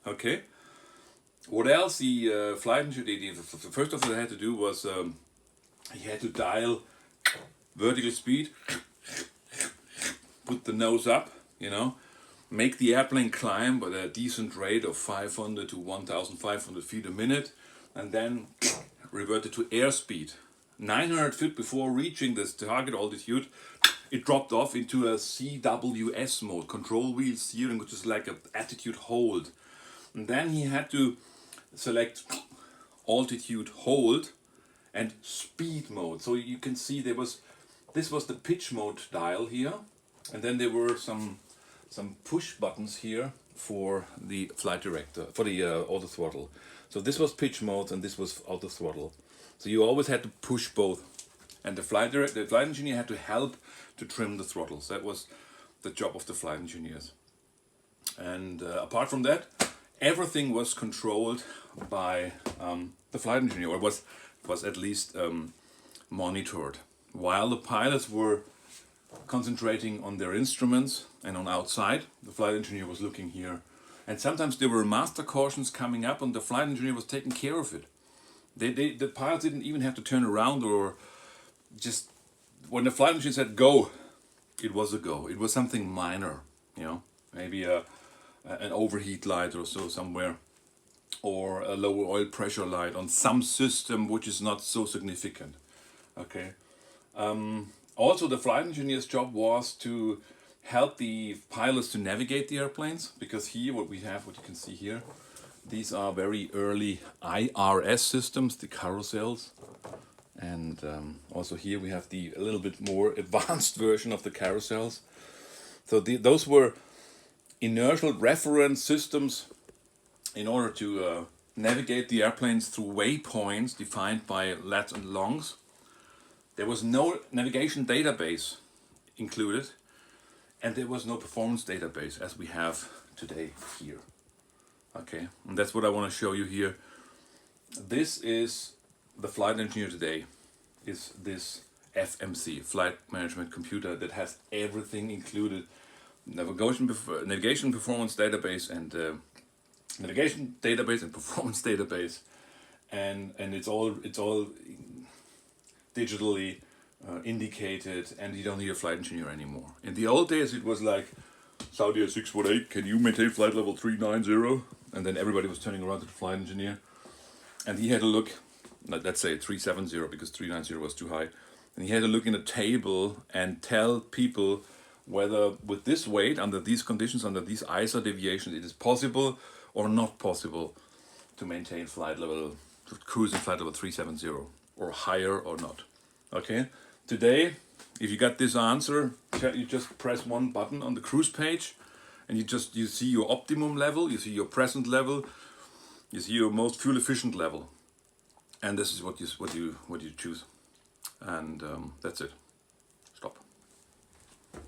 Okay. What else the flight engineer, the first of all, had to do was he had to dial vertical speed, put the nose up, you know, make the airplane climb at a decent rate of 500 to 1,500 feet a minute, and then revert it to airspeed. 900 feet before reaching this target altitude, it dropped off into a CWS mode, control wheel steering, which is like an attitude hold. And then he had to select altitude hold and speed mode. So you can see this was the pitch mode dial here, and then there were some push buttons here for the flight director, for the auto throttle. So this was pitch mode and this was auto throttle. So you always had to push both, and the flight engineer had to help to trim the throttles. That was the job of the flight engineers. And apart from that, everything was controlled by the flight engineer, or was at least monitored, while the pilots were concentrating on their instruments and on outside. The flight engineer was looking here, and sometimes there were master cautions coming up, and the flight engineer was taking care of it. The pilots didn't even have to turn around, or just when the flight engineer said go, it was a go. It was something minor, you know, maybe an overheat light or so somewhere, or a lower oil pressure light on some system which is not so significant. Okay. Also, the flight engineer's job was to help the pilots to navigate the airplanes, because here what you can see here, these are very early IRS systems, the carousels, and also here we have a little bit more advanced version of the carousels. So those were inertial reference systems in order to navigate the airplanes through waypoints defined by lats and longs. There was no navigation database included, and there was no performance database as we have today here. Okay, and that's what I want to show you here. This is the flight engineer today, is this FMC, Flight Management Computer, that has everything included: navigation performance database and navigation database and performance database, and it's all digitally indicated, and you don't need a flight engineer anymore. In the old days, it was like, Saudi 648, can you maintain flight level 390? And then everybody was turning around to the flight engineer, and he had to look, let's say 370, because 390 was too high, and he had to look in a table and tell people whether with this weight, under these conditions, under these ISO deviations, it is possible or not possible to maintain flight level, to cruise in flight level 370 or higher or not. Okay, today, if you got this answer, you just press one button on the cruise page, and you see your optimum level, you see your present level, you see your most fuel efficient level, and this is what you choose, and that's it.